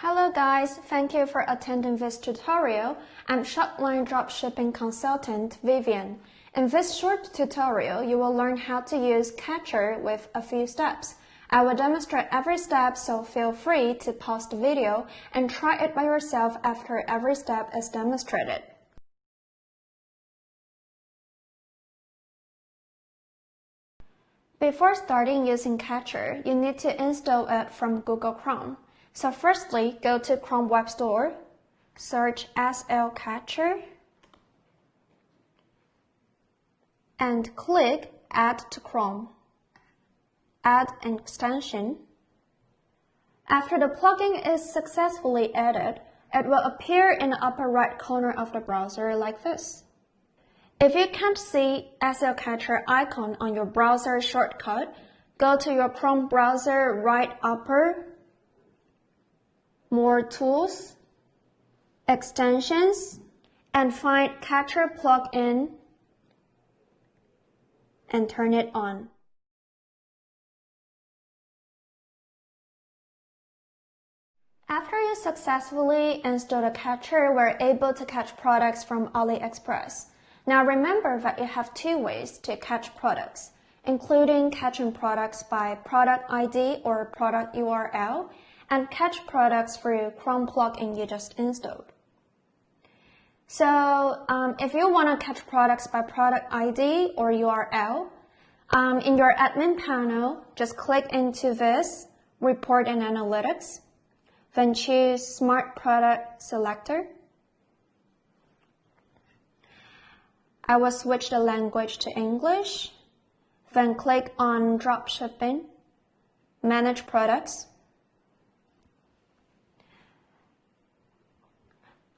Hello guys, thank you for attending this tutorial. I'm Shopline Dropshipping Consultant Vivian. In this short tutorial, you will learn how to use Catcher with a few steps. I will demonstrate every step, so feel free to pause the video and try it by yourself after every step is demonstrated. Before starting using Catcher, you need to install it from Google Chrome. So firstly, go to Chrome Web Store, search SL Catcher, and click Add to Chrome. Add an extension. After the plugin is successfully added, it will appear in the upper right corner of the browser like this. If you can't see SL Catcher icon on your browser shortcut, go to your Chrome browser right upper, More Tools, Extensions, and find Catcher plugin and turn it on. After you successfully install the Catcher, we're able to catch products from AliExpress. Now remember that you have two ways to catch products, including catching products by product ID or product URL, and catch products through Chrome plugin you just installed. So if you want to catch products by product ID or URL, in your admin panel, just click into this, Report and Analytics, then choose Smart Product Selector. I will switch the language to English, then click on Dropshipping, Manage Products.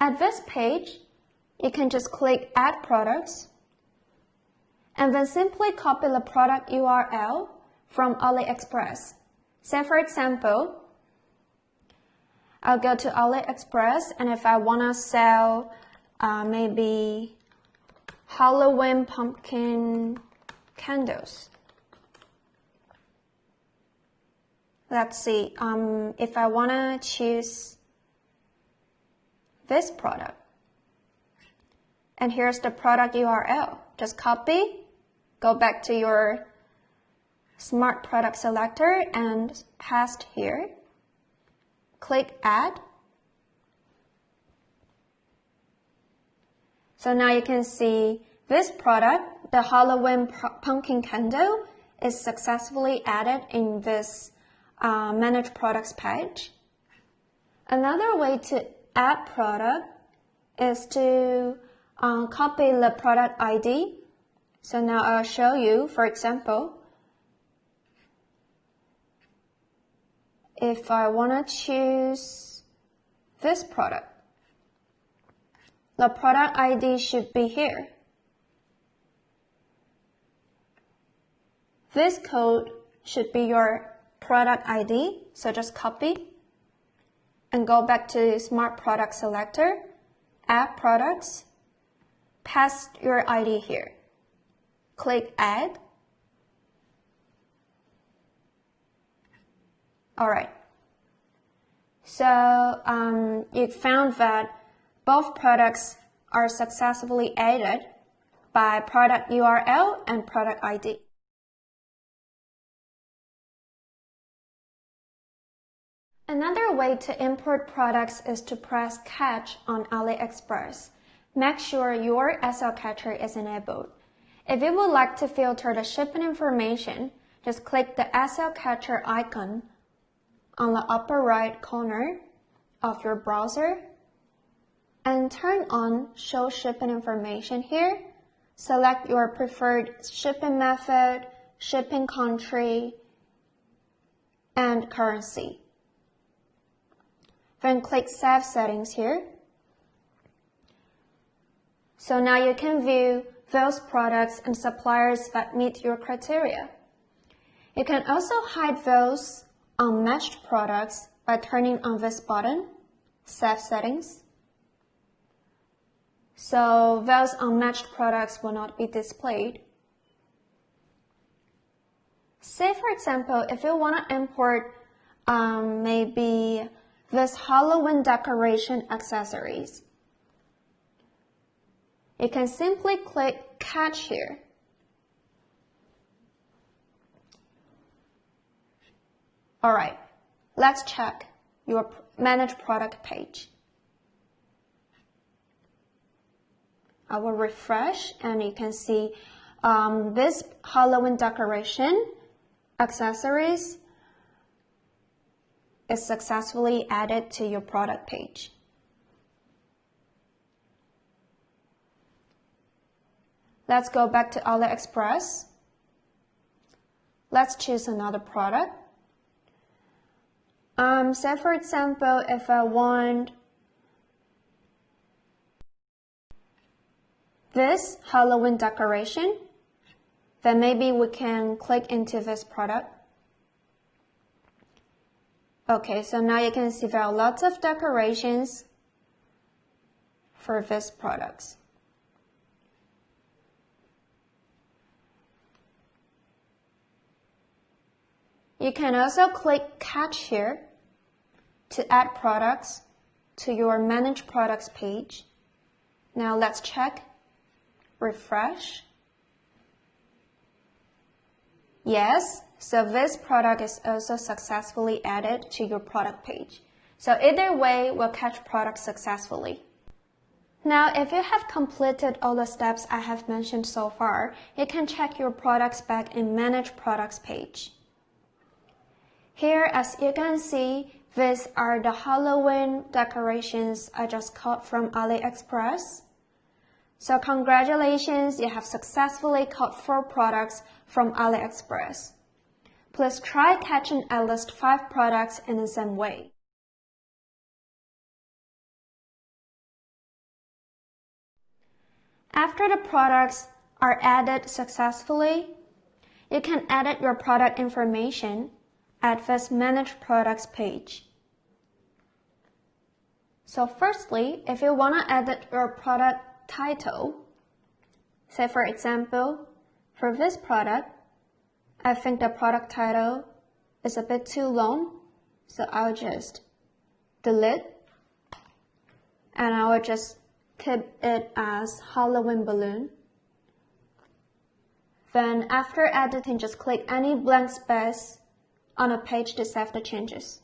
At this page, you can just click Add Products, and then simply copy the product URL from AliExpress. Say for example, I'll go to AliExpress, and if I want to sell maybe Halloween pumpkin candles. Let's see, if I want to choose this product. And here's the product URL. Just copy, go back to your Smart Product Selector and paste here. Click Add. So now you can see this product, the Halloween pumpkin candle, is successfully added in this Manage Products page. Another way to add product is to copy the product ID. So now I'll show you, for example, if I want to choose this product, the product ID should be here. This code should be your product ID, so just copy and go back to Smart Product Selector, Add Products, paste your ID here. Click Add. Alright. So you found that both products are successfully added by product URL and product ID. Another way to import products is to press Catch on AliExpress. Make sure your SL Catcher is enabled. If you would like to filter the shipping information, just click the SL Catcher icon on the upper right corner of your browser and turn on Show Shipping Information here. Select your preferred shipping method, shipping country, and currency. Then click Save Settings here. So now you can view those products and suppliers that meet your criteria. You can also hide those unmatched products by turning on this button, Save Settings. So those unmatched products will not be displayed. Say for example, if you want to import maybe this Halloween decoration accessories. You can simply click Catch here. Alright, let's check your Manage Product page. I will refresh and you can see this Halloween decoration accessories is successfully added to your product page. Let's go back to AliExpress. Let's choose another product. Say for example, if I want this Halloween decoration, then maybe we can click into this product. Okay, so now you can see there are lots of decorations for these products. You can also click Catch here to add products to your Manage Products page. Now let's check. Refresh. Yes, so this product is also successfully added to your product page. So either way will catch products successfully. Now, if you have completed all the steps I have mentioned so far, you can check your products back in Manage Products page. Here, as you can see, these are the Halloween decorations I just caught from AliExpress. So congratulations, you have successfully caught 4 products from AliExpress. Please try catching at least 5 products in the same way. After the products are added successfully, you can edit your product information at this Manage Products page. So firstly, if you want to edit your product title, say for example, for this product, I think the product title is a bit too long, so I'll just delete and I will just keep it as Halloween balloon. Then after editing, just click any blank space on a page to save the changes.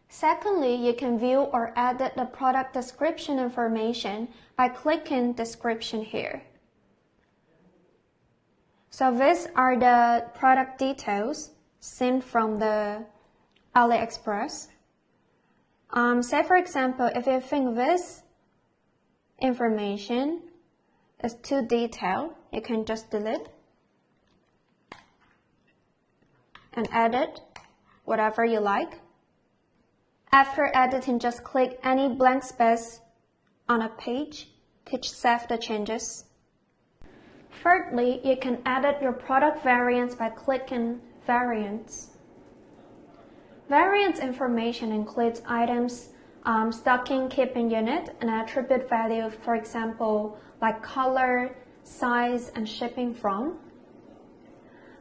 Secondly, you can view or edit the product description information by clicking Description here. So these are the product details seen from the AliExpress. Say for example, if you think this information is too detailed, you can just delete and edit whatever you like. After editing, just click any blank space on a page to save the changes. Thirdly, you can edit your product variants by clicking Variants. Variants information includes items, stocking keeping unit, and attribute value, for example, like color, size, and shipping from.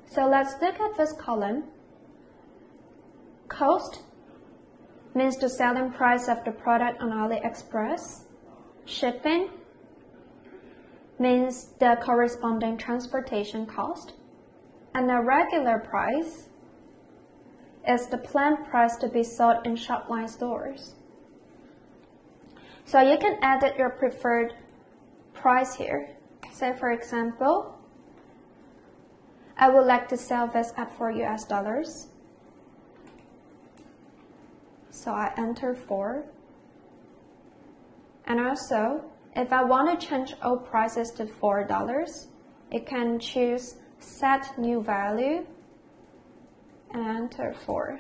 So let's look at this column. Cost means the selling price of the product on AliExpress. Shipping means the corresponding transportation cost. And the regular price is the planned price to be sold in Shopline stores. So you can edit your preferred price here. Say for example, I would like to sell this at $4. So I enter 4. And also, if I want to change all prices to $4, you can choose Set New Value and enter 4.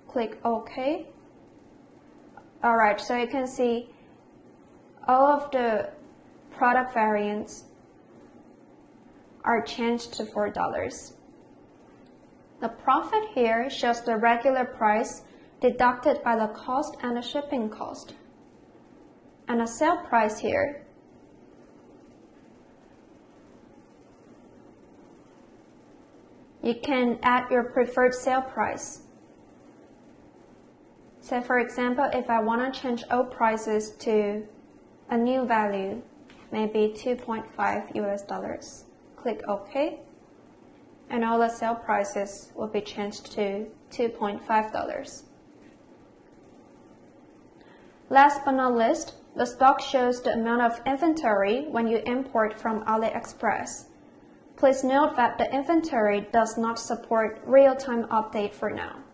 Click OK. Alright, so you can see all of the product variants are changed to $4. The profit here shows the regular price deducted by the cost and the shipping cost. And the sale price here you can add your preferred sale price. So for example, if I want to change all prices to a new value, maybe $2.5, click OK, and all the sale prices will be changed to $2.5. Last but not least, the stock shows the amount of inventory when you import from AliExpress. Please note that the inventory does not support real-time update for now.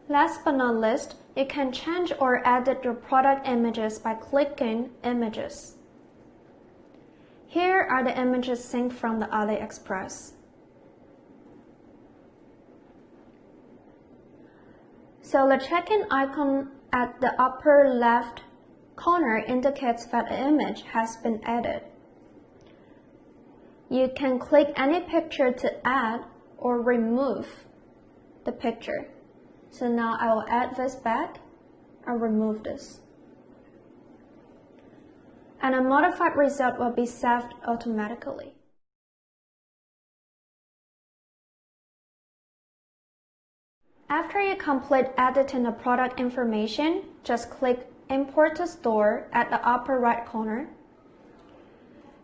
Last but not least, you can change or edit your product images by clicking Images. Here are the images synced from the AliExpress. So the check-in icon at the upper left corner indicates that the image has been added. You can click any picture to add or remove the picture. So now I will add this back and remove this. And a modified result will be saved automatically. After you complete editing the product information, just click Import to Store at the upper right corner.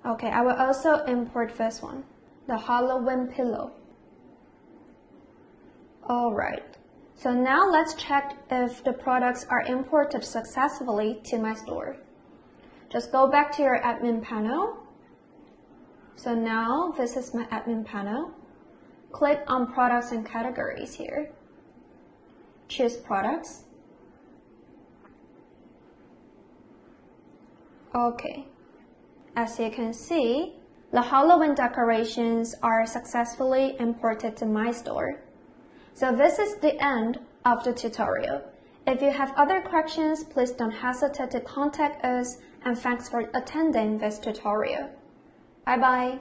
Okay, I will also import this one, the Halloween pillow. Alright, so now let's check if the products are imported successfully to my store. Just go back to your admin panel. So now this is my admin panel. Click on Products and Categories here. Choose Products. Okay. As you can see, the Halloween decorations are successfully imported to my store. So this is the end of the tutorial. If you have other questions, please don't hesitate to contact us, and thanks for attending this tutorial. Bye bye.